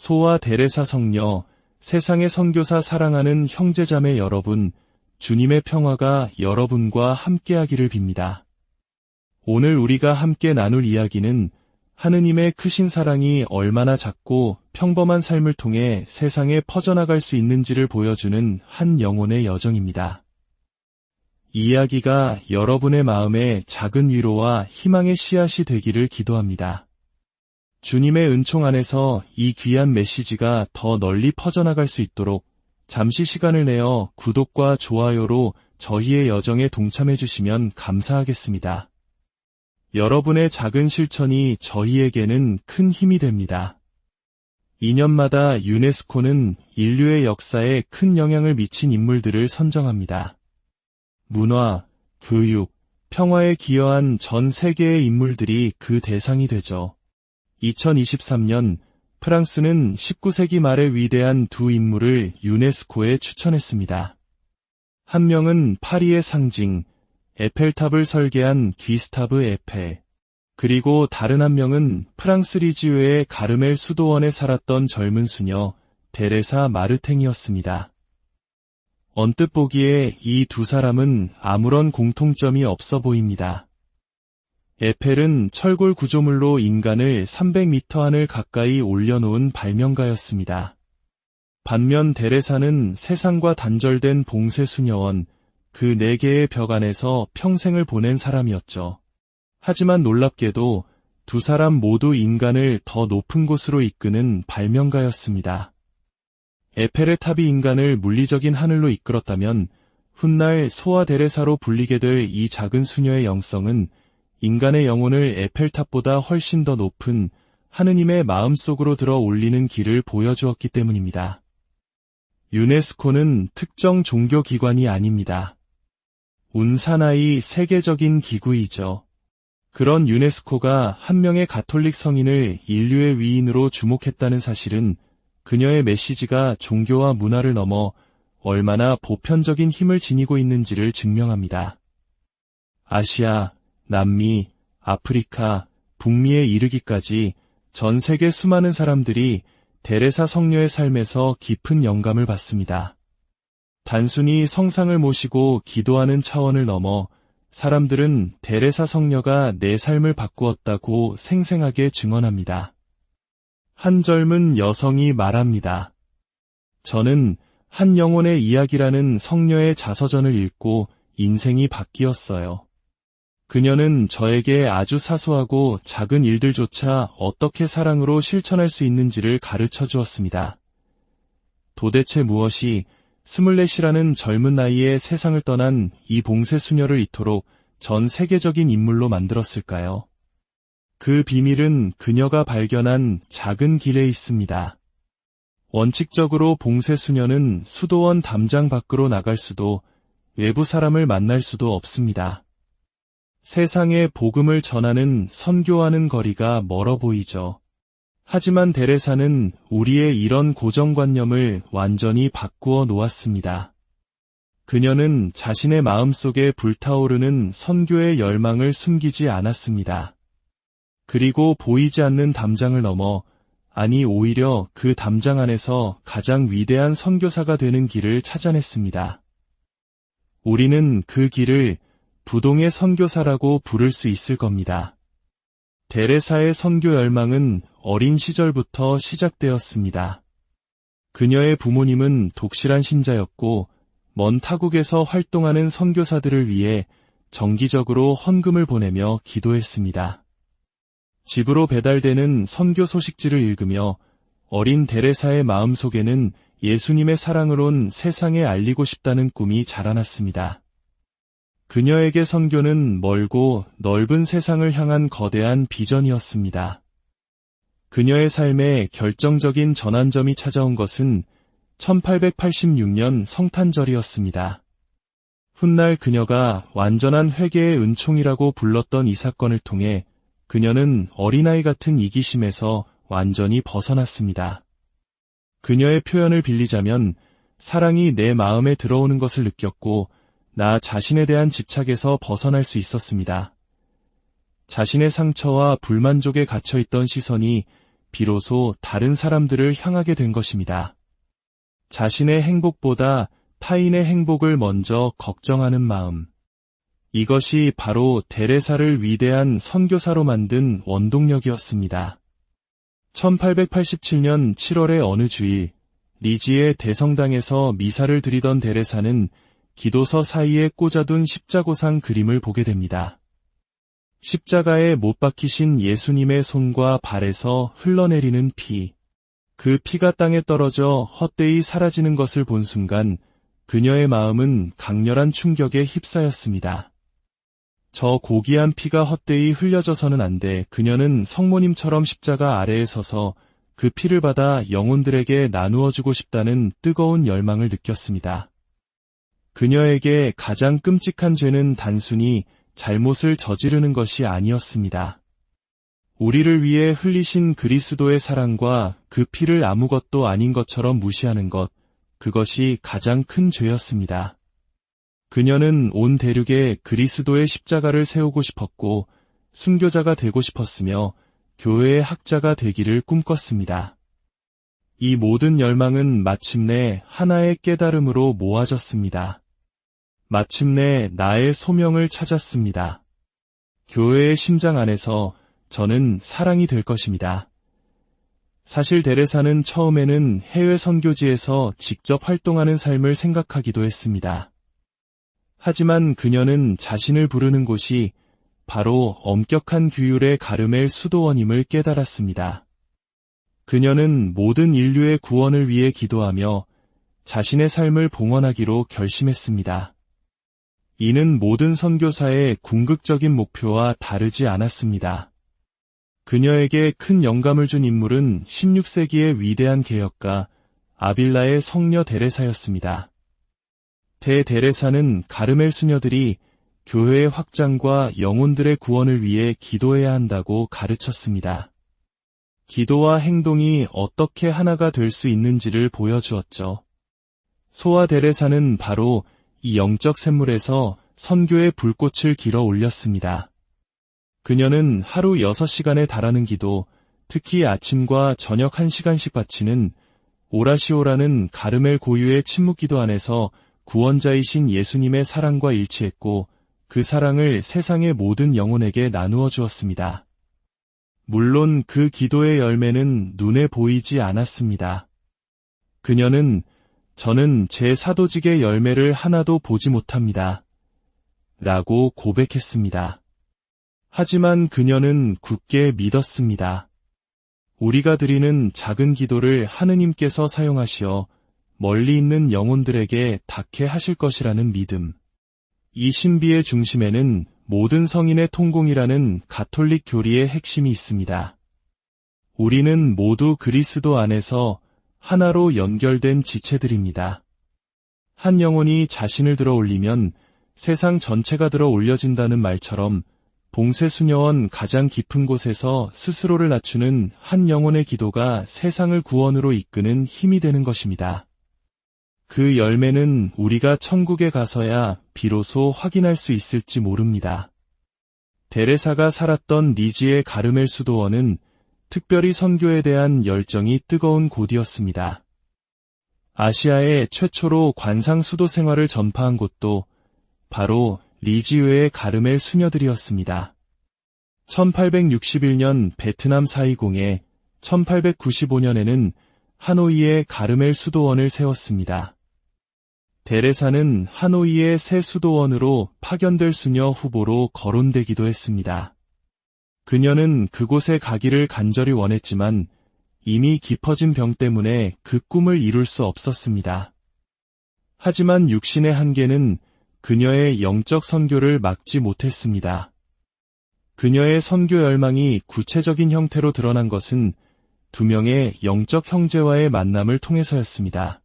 소아 데레사 성녀, 세상의 선교사 사랑하는 형제자매 여러분, 주님의 평화가 여러분과 함께하기를 빕니다. 오늘 우리가 함께 나눌 이야기는 하느님의 크신 사랑이 얼마나 작고 평범한 삶을 통해 세상에 퍼져나갈 수 있는지를 보여주는 한 영혼의 여정입니다. 이 이야기가 여러분의 마음에 작은 위로와 희망의 씨앗이 되기를 기도합니다. 주님의 은총 안에서 이 귀한 메시지가 더 널리 퍼져나갈 수 있도록 잠시 시간을 내어 구독과 좋아요로 저희의 여정에 동참해 주시면 감사하겠습니다. 여러분의 작은 실천이 저희에게는 큰 힘이 됩니다. 2년마다 유네스코는 인류의 역사에 큰 영향을 미친 인물들을 선정합니다. 문화, 교육, 평화에 기여한 전 세계의 인물들이 그 대상이 되죠. 2023년 프랑스는 19세기 말의 위대한 두 인물을 유네스코에 추천했습니다. 한 명은 파리의 상징, 에펠탑을 설계한 귀스타브 에펠, 그리고 다른 한 명은 프랑스 리지우의 가르멜 수도원에 살았던 젊은 수녀 데레사 마르탱이었습니다. 언뜻 보기에 이 두 사람은 아무런 공통점이 없어 보입니다. 에펠은 철골 구조물로 인간을 300m 하늘 가까이 올려놓은 발명가였습니다. 반면 데레사는 세상과 단절된 봉쇄 수녀원, 그 4개의 벽 안에서 평생을 보낸 사람이었죠. 하지만 놀랍게도 두 사람 모두 인간을 더 높은 곳으로 이끄는 발명가였습니다. 에펠의 탑이 인간을 물리적인 하늘로 이끌었다면 훗날 소아 데레사로 불리게 될 이 작은 수녀의 영성은 인간의 영혼을 에펠탑보다 훨씬 더 높은 하느님의 마음속으로 들어 올리는 길을 보여주었기 때문입니다. 유네스코는 특정 종교기관이 아닙니다. 운사나이 세계적인 기구이죠. 그런 유네스코가 한 명의 가톨릭 성인을 인류의 위인으로 주목했다는 사실은 그녀의 메시지가 종교와 문화를 넘어 얼마나 보편적인 힘을 지니고 있는지를 증명합니다. 아시아, 남미, 아프리카, 북미에 이르기까지 전 세계 수많은 사람들이 데레사 성녀의 삶에서 깊은 영감을 받습니다. 단순히 성상을 모시고 기도하는 차원을 넘어 사람들은 데레사 성녀가 내 삶을 바꾸었다고 생생하게 증언합니다. 한 젊은 여성이 말합니다. 저는 한 영혼의 이야기라는 성녀의 자서전을 읽고 인생이 바뀌었어요. 그녀는 저에게 아주 사소하고 작은 일들조차 어떻게 사랑으로 실천할 수 있는지를 가르쳐 주었습니다. 도대체 무엇이 24이라는 젊은 나이에 세상을 떠난 이 봉쇄 수녀를 이토록 전 세계적인 인물로 만들었을까요? 그 비밀은 그녀가 발견한 작은 길에 있습니다. 원칙적으로 봉쇄 수녀는 수도원 담장 밖으로 나갈 수도 외부 사람을 만날 수도 없습니다. 세상에 복음을 전하는 선교하는 거리가 멀어 보이죠. 하지만 데레사는 우리의 이런 고정관념을 완전히 바꾸어 놓았습니다. 그녀는 자신의 마음속에 불타오르는 선교의 열망을 숨기지 않았습니다. 그리고 보이지 않는 담장을 넘어, 아니 오히려 그 담장 안에서 가장 위대한 선교사가 되는 길을 찾아냈습니다. 우리는 그 길을 부동의 선교사라고 부를 수 있을 겁니다. 데레사의 선교 열망은 어린 시절부터 시작되었습니다. 그녀의 부모님은 독실한 신자였고 먼 타국에서 활동하는 선교사들을 위해 정기적으로 헌금을 보내며 기도했습니다. 집으로 배달되는 선교 소식지를 읽으며 어린 데레사의 마음속에는 예수님의 사랑을 세상에 알리고 싶다는 꿈이 자라났습니다. 그녀에게 선교는 멀고 넓은 세상을 향한 거대한 비전이었습니다. 그녀의 삶에 결정적인 전환점이 찾아온 것은 1886년 성탄절이었습니다. 훗날 그녀가 완전한 회개의 은총이라고 불렀던 이 사건을 통해 그녀는 어린아이 같은 이기심에서 완전히 벗어났습니다. 그녀의 표현을 빌리자면 사랑이 내 마음에 들어오는 것을 느꼈고 나 자신에 대한 집착에서 벗어날 수 있었습니다. 자신의 상처와 불만족에 갇혀있던 시선이 비로소 다른 사람들을 향하게 된 것입니다. 자신의 행복보다 타인의 행복을 먼저 걱정하는 마음. 이것이 바로 데레사를 위대한 선교사로 만든 원동력이었습니다. 1887년 7월의 어느 주일, 리지의 대성당에서 미사를 드리던 데레사는 기도서 사이에 꽂아둔 십자고상 그림을 보게 됩니다. 십자가에 못 박히신 예수님의 손과 발에서 흘러내리는 피, 그 피가 땅에 떨어져 헛되이 사라지는 것을 본 순간 그녀의 마음은 강렬한 충격에 휩싸였습니다. 저 고귀한 피가 헛되이 흘려져서는 안 돼. 그녀는 성모님처럼 십자가 아래에 서서 그 피를 받아 영혼들에게 나누어주고 싶다는 뜨거운 열망을 느꼈습니다. 그녀에게 가장 끔찍한 죄는 단순히 잘못을 저지르는 것이 아니었습니다. 우리를 위해 흘리신 그리스도의 사랑과 그 피를 아무것도 아닌 것처럼 무시하는 것, 그것이 가장 큰 죄였습니다. 그녀는 온 대륙에 그리스도의 십자가를 세우고 싶었고 순교자가 되고 싶었으며 교회의 학자가 되기를 꿈꿨습니다. 이 모든 열망은 마침내 하나의 깨달음으로 모아졌습니다. 마침내 나의 소명을 찾았습니다. 교회의 심장 안에서 저는 사랑이 될 것입니다. 사실 데레사는 처음에는 해외 선교지에서 직접 활동하는 삶을 생각하기도 했습니다. 하지만 그녀는 자신을 부르는 곳이 바로 엄격한 규율의 가르멜 수도원임을 깨달았습니다. 그녀는 모든 인류의 구원을 위해 기도하며 자신의 삶을 봉헌하기로 결심했습니다. 이는 모든 선교사의 궁극적인 목표와 다르지 않았습니다. 그녀에게 큰 영감을 준 인물은 16세기의 위대한 개혁가 아빌라의 성녀 데레사였습니다. 데레사는 가르멜 수녀들이 교회의 확장과 영혼들의 구원을 위해 기도해야 한다고 가르쳤습니다. 기도와 행동이 어떻게 하나가 될 수 있는지를 보여주었죠. 소아 데레사는 바로 이 영적 샘물에서 선교의 불꽃을 길어 올렸습니다. 그녀는 하루 6시간에 달하는 기도, 특히 아침과 저녁 1시간씩 바치는 오라시오라는 가르멜 고유의 침묵기도 안에서 구원자이신 예수님의 사랑과 일치했고 그 사랑을 세상의 모든 영혼에게 나누어 주었습니다. 물론 그 기도의 열매는 눈에 보이지 않았습니다. 그녀는 저는 제 사도직의 열매를 하나도 보지 못합니다. 라고 고백했습니다. 하지만 그녀는 굳게 믿었습니다. 우리가 드리는 작은 기도를 하느님께서 사용하시어 멀리 있는 영혼들에게 닿게 하실 것이라는 믿음. 이 신비의 중심에는 모든 성인의 통공이라는 가톨릭 교리의 핵심이 있습니다. 우리는 모두 그리스도 안에서 하나로 연결된 지체들입니다. 한 영혼이 자신을 들어 올리면 세상 전체가 들어 올려진다는 말처럼 봉쇄수녀원 가장 깊은 곳에서 스스로를 낮추는 한 영혼의 기도가 세상을 구원으로 이끄는 힘이 되는 것입니다. 그 열매는 우리가 천국에 가서야 비로소 확인할 수 있을지 모릅니다. 데레사가 살았던 리지의 가르멜 수도원은 특별히 선교에 대한 열정이 뜨거운 곳이었습니다. 아시아에 최초로 관상 수도 생활을 전파한 곳도 바로 리지의의 가르멜 수녀들이었습니다. 1861년 베트남 사이공에 1895년에는 하노이에 가르멜 수도원을 세웠습니다. 데레사는 하노이의 새 수도원으로 파견될 수녀 후보로 거론되기도 했습니다. 그녀는 그곳에 가기를 간절히 원했지만 이미 깊어진 병 때문에 그 꿈을 이룰 수 없었습니다. 하지만 육신의 한계는 그녀의 영적 선교를 막지 못했습니다. 그녀의 선교 열망이 구체적인 형태로 드러난 것은 두 명의 영적 형제와의 만남을 통해서였습니다.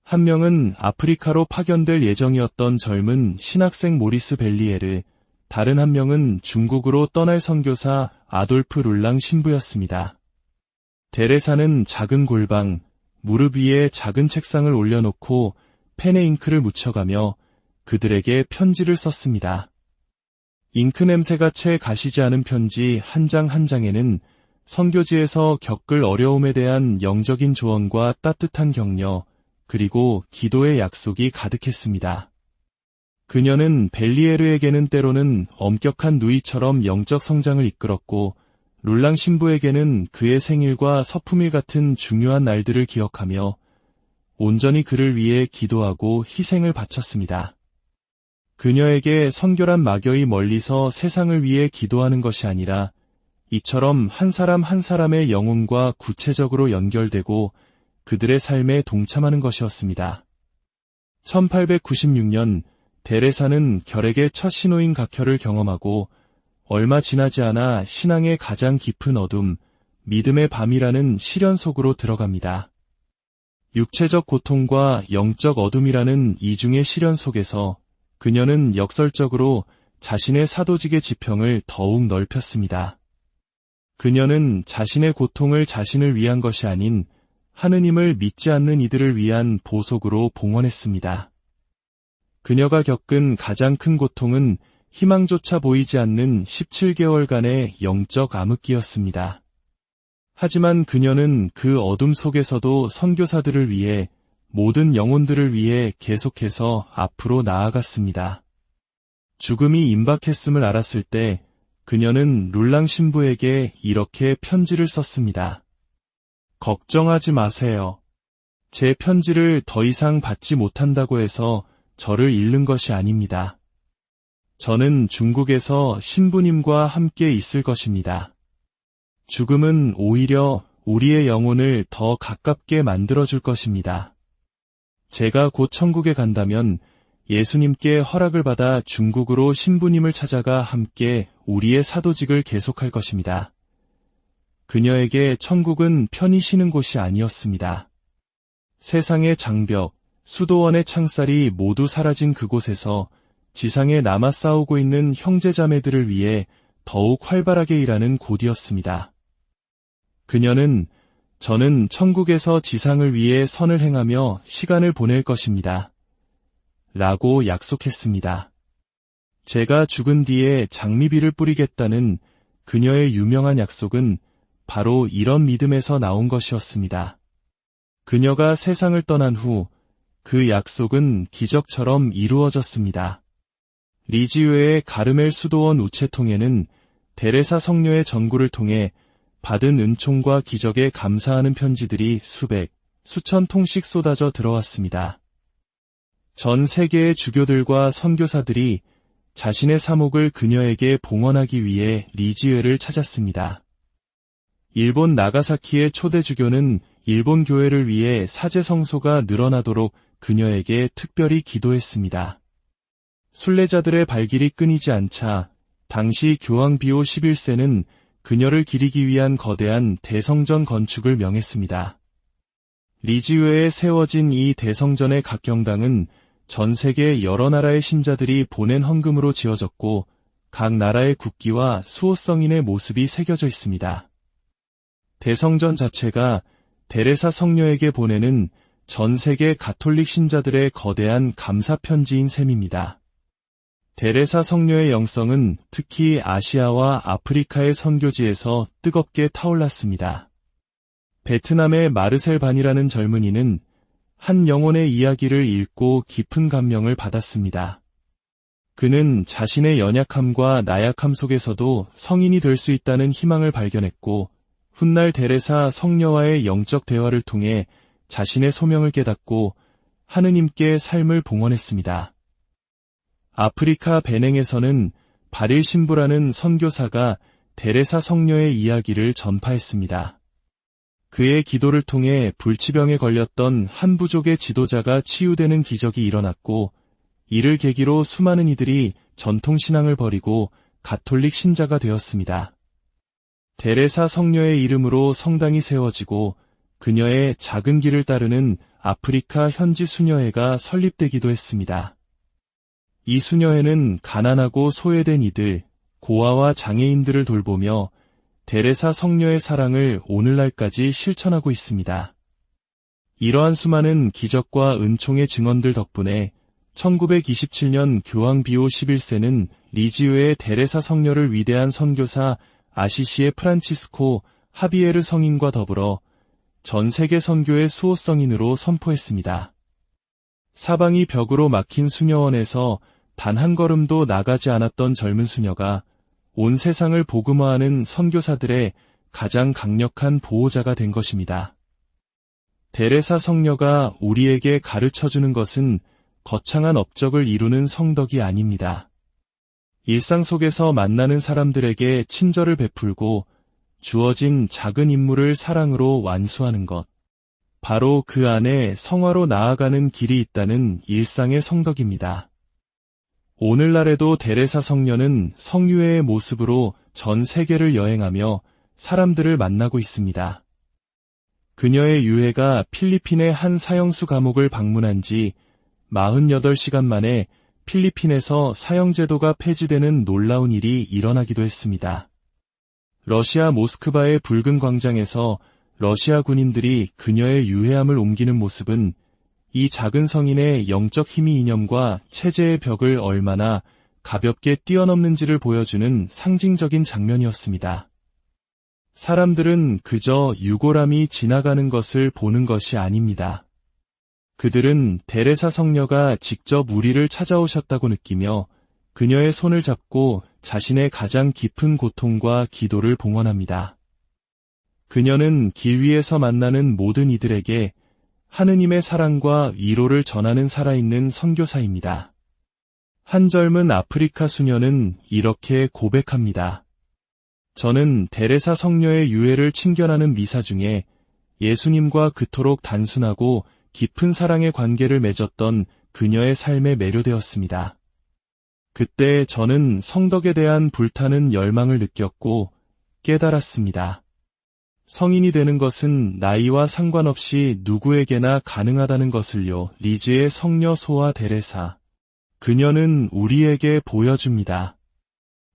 한 명은 아프리카로 파견될 예정이었던 젊은 신학생 모리스 벨리에르, 다른 한 명은 중국으로 떠날 선교사 아돌프 룰랑 신부였습니다. 데레사는 작은 골방, 무릎 위에 작은 책상을 올려놓고 펜에 잉크를 묻혀가며 그들에게 편지를 썼습니다. 잉크 냄새가 채 가시지 않은 편지 한 장 한 장에는 선교지에서 겪을 어려움에 대한 영적인 조언과 따뜻한 격려, 그리고 기도의 약속이 가득했습니다. 그녀는 벨리에르에게는 때로는 엄격한 누이처럼 영적 성장을 이끌었고, 룰랑 신부에게는 그의 생일과 서품일 같은 중요한 날들을 기억하며 온전히 그를 위해 기도하고 희생을 바쳤습니다. 그녀에게 선교란 막연히 멀리서 세상을 위해 기도하는 것이 아니라 이처럼 한 사람 한 사람의 영혼과 구체적으로 연결되고 그들의 삶에 동참하는 것이었습니다. 1896년 데레사는 결핵의 첫 신호인 각혈을 경험하고 얼마 지나지 않아 신앙의 가장 깊은 어둠, 믿음의 밤이라는 시련 속으로 들어갑니다. 육체적 고통과 영적 어둠이라는 이중의 시련 속에서 그녀는 역설적으로 자신의 사도직의 지평을 더욱 넓혔습니다. 그녀는 자신의 고통을 자신을 위한 것이 아닌 하느님을 믿지 않는 이들을 위한 보석으로 봉헌했습니다. 그녀가 겪은 가장 큰 고통은 희망조차 보이지 않는 17개월간의 영적 암흑기였습니다. 하지만 그녀는 그 어둠 속에서도 선교사들을 위해, 모든 영혼들을 위해 계속해서 앞으로 나아갔습니다. 죽음이 임박했음을 알았을 때 그녀는 룰랑 신부에게 이렇게 편지를 썼습니다. 걱정하지 마세요. 제 편지를 더 이상 받지 못한다고 해서 저를 잃는 것이 아닙니다. 저는 중국에서 신부님과 함께 있을 것입니다. 죽음은 오히려 우리의 영혼을 더 가깝게 만들어줄 것입니다. 제가 곧 천국에 간다면 예수님께 허락을 받아 중국으로 신부님을 찾아가 함께 우리의 사도직을 계속할 것입니다. 그녀에게 천국은 편히 쉬는 곳이 아니었습니다. 세상의 장벽, 수도원의 창살이 모두 사라진 그곳에서 지상에 남아 싸우고 있는 형제자매들을 위해 더욱 활발하게 일하는 곳이었습니다. 그녀는 저는 천국에서 지상을 위해 선을 행하며 시간을 보낼 것입니다. 라고 약속했습니다. 제가 죽은 뒤에 장미비를 뿌리겠다는 그녀의 유명한 약속은 바로 이런 믿음에서 나온 것이었습니다. 그녀가 세상을 떠난 후 그 약속은 기적처럼 이루어졌습니다. 리지우의 가르멜 수도원 우체통에는 데레사 성녀의 전구를 통해 받은 은총과 기적에 감사하는 편지들이 수백, 수천 통씩 쏟아져 들어왔습니다. 전 세계의 주교들과 선교사들이 자신의 사목을 그녀에게 봉헌하기 위해 리지우를 찾았습니다. 일본 나가사키의 초대 주교는 일본 교회를 위해 사제 성소가 늘어나도록 그녀에게 특별히 기도했습니다. 순례자들의 발길이 끊이지 않자 당시 교황 비오 11세는 그녀를 기리기 위한 거대한 대성전 건축을 명했습니다. 리지우에 세워진 이 대성전의 각 경당은 전 세계 여러 나라의 신자들이 보낸 헌금으로 지어졌고 각 나라의 국기와 수호성인의 모습이 새겨져 있습니다. 대성전 자체가 데레사 성녀에게 보내는 전 세계 가톨릭 신자들의 거대한 감사 편지인 셈입니다. 데레사 성녀의 영성은 특히 아시아와 아프리카의 선교지에서 뜨겁게 타올랐습니다. 베트남의 마르셀 반이라는 젊은이는 한 영혼의 이야기를 읽고 깊은 감명을 받았습니다. 그는 자신의 연약함과 나약함 속에서도 성인이 될 수 있다는 희망을 발견했고 훗날 데레사 성녀와의 영적 대화를 통해 자신의 소명을 깨닫고 하느님께 삶을 봉헌했습니다. 아프리카 베냉에서는 바릴 신부라는 선교사가 데레사 성녀의 이야기를 전파했습니다. 그의 기도를 통해 불치병에 걸렸던 한 부족의 지도자가 치유되는 기적이 일어났고 이를 계기로 수많은 이들이 전통신앙을 버리고 가톨릭 신자가 되었습니다. 데레사 성녀의 이름으로 성당이 세워지고 그녀의 작은 길을 따르는 아프리카 현지 수녀회가 설립되기도 했습니다. 이 수녀회는 가난하고 소외된 이들, 고아와 장애인들을 돌보며 데레사 성녀의 사랑을 오늘날까지 실천하고 있습니다. 이러한 수많은 기적과 은총의 증언들 덕분에 1927년 교황 비오 11세는 리지우의 데레사 성녀를 위대한 선교사 아시시의 프란치스코 하비에르 성인과 더불어 전 세계 선교의 수호성인으로 선포했습니다. 사방이 벽으로 막힌 수녀원에서 단 한 걸음도 나가지 않았던 젊은 수녀가 온 세상을 복음화하는 선교사들의 가장 강력한 보호자가 된 것입니다. 데레사 성녀가 우리에게 가르쳐주는 것은 거창한 업적을 이루는 성덕이 아닙니다. 일상 속에서 만나는 사람들에게 친절을 베풀고 주어진 작은 임무를 사랑으로 완수하는 것. 바로 그 안에 성화로 나아가는 길이 있다는 일상의 성덕입니다. 오늘날에도 데레사 성녀는 성유회의 모습으로 전 세계를 여행하며 사람들을 만나고 있습니다. 그녀의 유해가 필리핀의 한 사형수 감옥을 방문한 지 48시간 만에 필리핀에서 사형제도가 폐지되는 놀라운 일이 일어나기도 했습니다. 러시아 모스크바의 붉은 광장에서 러시아 군인들이 그녀의 유해함을 옮기는 모습은 이 작은 성인의 영적 힘이 이념과 체제의 벽을 얼마나 가볍게 뛰어넘는지를 보여주는 상징적인 장면이었습니다. 사람들은 그저 유골함이 지나가는 것을 보는 것이 아닙니다. 그들은 데레사 성녀가 직접 우리를 찾아오셨다고 느끼며 그녀의 손을 잡고 자신의 가장 깊은 고통과 기도를 봉헌합니다. 그녀는 길 위에서 만나는 모든 이들에게 하느님의 사랑과 위로를 전하는 살아있는 선교사입니다. 한 젊은 아프리카 수녀는 이렇게 고백합니다. 저는 데레사 성녀의 유해를 친견하는 미사 중에 예수님과 그토록 단순하고 깊은 사랑의 관계를 맺었던 그녀의 삶에 매료되었습니다. 그때 저는 성덕에 대한 불타는 열망을 느꼈고 깨달았습니다. 성인이 되는 것은 나이와 상관없이 누구에게나 가능하다는 것을요. 리즈의 성녀 소아 데레사. 그녀는 우리에게 보여줍니다.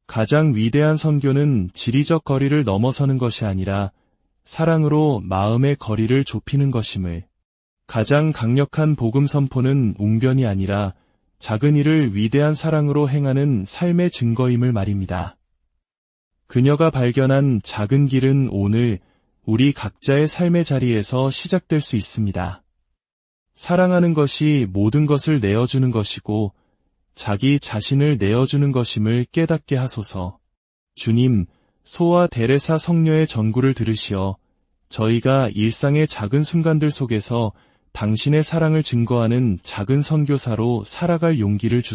가장 위대한 선교는 지리적 거리를 넘어서는 것이 아니라 사랑으로 마음의 거리를 좁히는 것임을. 가장 강력한 복음 선포는 웅변이 아니라 작은 일을 위대한 사랑으로 행하는 삶의 증거임을 말입니다. 그녀가 발견한 작은 길은 오늘 우리 각자의 삶의 자리에서 시작될 수 있습니다. 사랑하는 것이 모든 것을 내어주는 것이고 자기 자신을 내어주는 것임을 깨닫게 하소서. 주님, 소아 데레사 성녀의 전구를 들으시어 저희가 일상의 작은 순간들 속에서 당신의 사랑을 증거하는 작은 선교사로 살아갈 용기를 주소서.